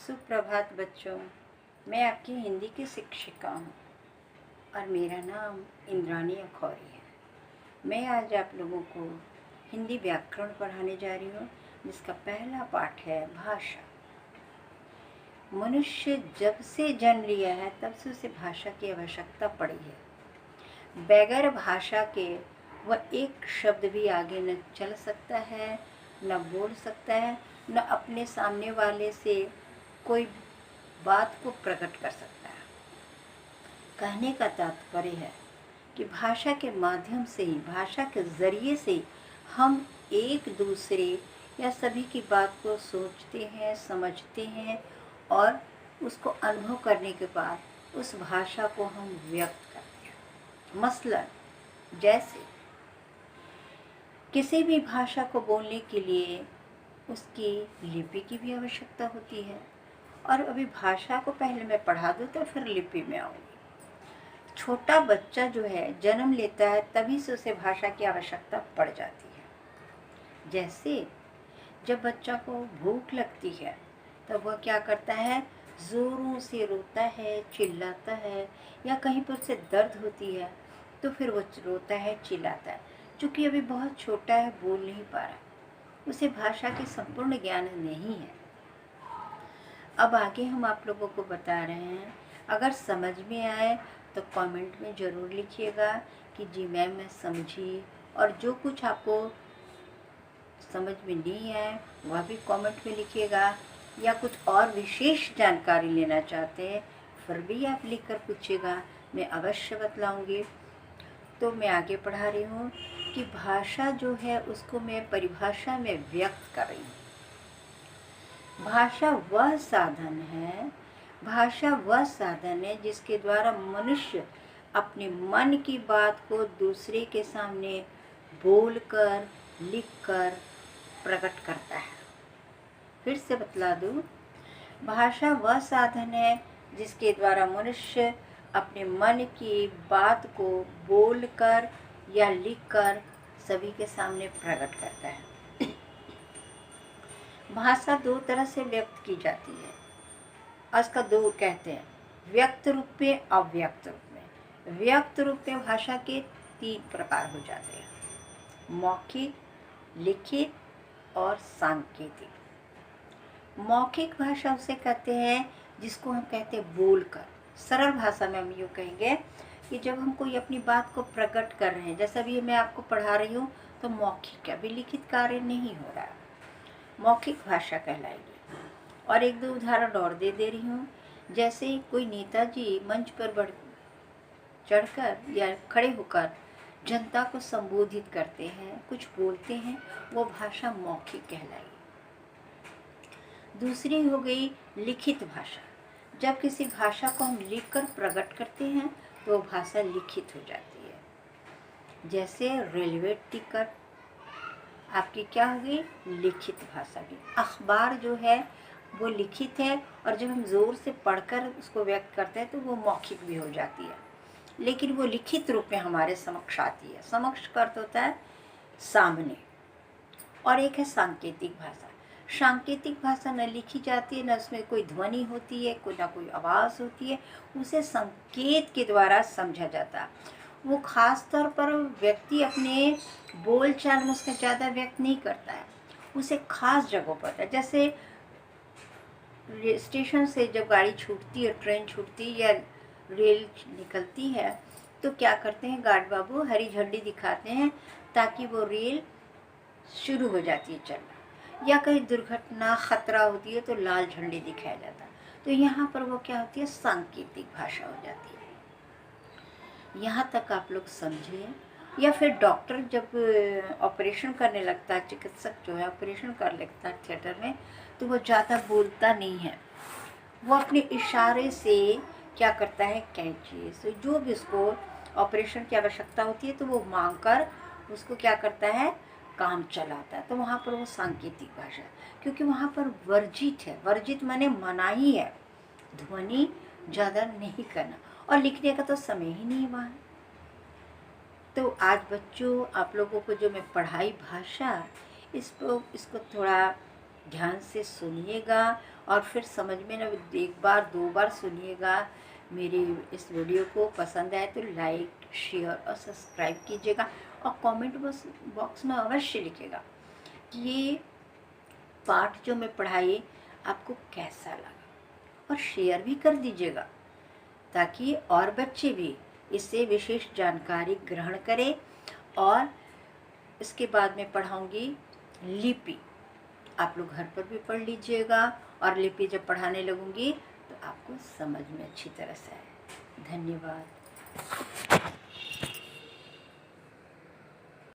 सुप्रभात बच्चों। मैं आपकी हिंदी की शिक्षिका हूँ और मेरा नाम इंद्रानी अखौरी है। मैं आज आप लोगों को हिंदी व्याकरण पढ़ाने जा रही हूँ, जिसका पहला पाठ है भाषा। मनुष्य जब से जन्म लिया है तब से उसे भाषा की आवश्यकता पड़ी है। बगैर भाषा के वह एक शब्द भी आगे न चल सकता है, न बोल सकता है, न अपने सामने वाले से कोई बात को प्रकट कर सकता है। कहने का तात्पर्य है कि भाषा के माध्यम से ही, भाषा के ज़रिए से हम एक दूसरे या सभी की बात को सोचते हैं, समझते हैं और उसको अनुभव करने के बाद उस भाषा को हम व्यक्त करते हैं। मसलन जैसे किसी भी भाषा को बोलने के लिए उसकी लिपि की भी आवश्यकता होती है, और अभी भाषा को पहले मैं पढ़ा दूँ तो फिर लिपि में आऊँगी। छोटा बच्चा जो है जन्म लेता है तभी से उसे भाषा की आवश्यकता पड़ जाती है। जैसे जब बच्चा को भूख लगती है तब वह क्या करता है, ज़ोरों से रोता है, चिल्लाता है, या कहीं पर उसे दर्द होती है तो फिर वो रोता है, चिल्लाता है। चूँकि अभी बहुत छोटा है, बोल नहीं पा रहा, उसे भाषा की संपूर्ण ज्ञान नहीं है। अब आगे हम आप लोगों को बता रहे हैं। अगर समझ में आए तो कमेंट में ज़रूर लिखिएगा कि जी मैम मैं समझी, और जो कुछ आपको समझ में नहीं आए वह भी कमेंट में लिखिएगा, या कुछ और विशेष जानकारी लेना चाहते हैं फिर भी आप लिखकर पूछिएगा, मैं अवश्य बतलाऊंगी। तो मैं आगे पढ़ा रही हूँ कि भाषा जो है उसको मैं परिभाषा में व्यक्त कर रही हूँ। भाषा वह साधन है जिसके द्वारा मनुष्य अपने मन की बात को दूसरे के सामने बोलकर, लिखकर प्रकट करता है। फिर से बतला दूँ, भाषा वह साधन है जिसके द्वारा मनुष्य अपने मन की बात को बोलकर या लिखकर सभी के सामने प्रकट करता है। भाषा दो तरह से व्यक्त की जाती है, और इसका दो कहते हैं, व्यक्त रूप में, अव्यक्त रूप में। व्यक्त रूप में भाषा के 3 प्रकार हो जाते हैं: मौखिक, लिखित और सांकेतिक। मौखिक भाषा उसे कहते हैं जिसको हम कहते हैं बोलकर। सरल भाषा में हम यूँ कहेंगे कि जब हम कोई अपनी बात को प्रकट कर रहे हैं, जैसा अभी मैं आपको पढ़ा रही हूँ तो मौखिक है, अभी लिखित कार्य नहीं हो रहा है, मौखिक भाषा कहलाएगी। और एक दो उदाहरण और दे रही हूँ। जैसे कोई नेताजी मंच पर बढ़ चढ़कर या खड़े होकर जनता को संबोधित करते हैं, कुछ बोलते हैं, वो भाषा मौखिक कहलाएगी। दूसरी हो गई लिखित भाषा। जब किसी भाषा को हम लिखकर प्रकट करते हैं तो वो भाषा लिखित हो जाती है। जैसे रेलवे टिकट आपकी क्या हो गई, लिखित भाषा की। अखबार जो है वो लिखित है, और जब हम ज़ोर से पढ़कर उसको व्यक्त करते हैं तो वो मौखिक भी हो जाती है, लेकिन वो लिखित रूप में हमारे समक्ष आती है। समक्ष का अर्थ होता है सामने। और एक है सांकेतिक भाषा। सांकेतिक भाषा न लिखी जाती है, न उसमें कोई ध्वनि होती है, ना कोई आवाज़ होती है, उसे संकेत के द्वारा समझा जाता है। वो खास तौर पर व्यक्ति अपने बोल चाल में उसका ज़्यादा व्यक्त नहीं करता है, उसे खास जगहों पर, जैसे स्टेशन से जब गाड़ी छूटती है, ट्रेन छूटती है या रेल निकलती है, तो क्या करते हैं, गार्ड बाबू हरी झंडी दिखाते हैं ताकि वो रेल शुरू हो जाती है चलना, या कहीं दुर्घटना खतरा होती है तो लाल झंडी दिखाया जाता है। तो यहाँ पर वो क्या होती है, सांकेतिक भाषा हो जाती है। यहाँ तक आप लोग समझे। या फिर डॉक्टर जब ऑपरेशन करने लगता है, चिकित्सक जो है ऑपरेशन कर लगता है थिएटर में, तो वो ज़्यादा बोलता नहीं है, वो अपने इशारे से क्या करता है, कैंची से जो भी उसको ऑपरेशन की आवश्यकता होती है तो वो मांग कर उसको क्या करता है, काम चलाता है। तो वहाँ पर वो सांकेतिक भाषा है, क्योंकि वहाँ पर वर्जित है। वर्जित माने मनाही है, ध्वनि ज़्यादा नहीं करना, और लिखने का तो समय ही नहीं वहाँ। तो आज बच्चों आप लोगों को जो मैं पढ़ाई भाषा, इसको थोड़ा ध्यान से सुनिएगा और फिर समझ में ना एक बार 2 बार सुनिएगा। मेरी इस वीडियो को पसंद आए तो लाइक, शेयर और सब्सक्राइब कीजिएगा और कमेंट बॉक्स में अवश्य लिखिएगा कि ये पाठ जो मैं पढ़ाई आपको कैसा लगा, और शेयर भी कर दीजिएगा ताकि और बच्चे भी इससे विशेष जानकारी ग्रहण करें। और इसके बाद में पढ़ाऊंगी लिपि, आप लोग घर पर भी पढ़ लीजिएगा और लिपि जब पढ़ाने लगूंगी तो आपको समझ में अच्छी तरह से आए। धन्यवाद।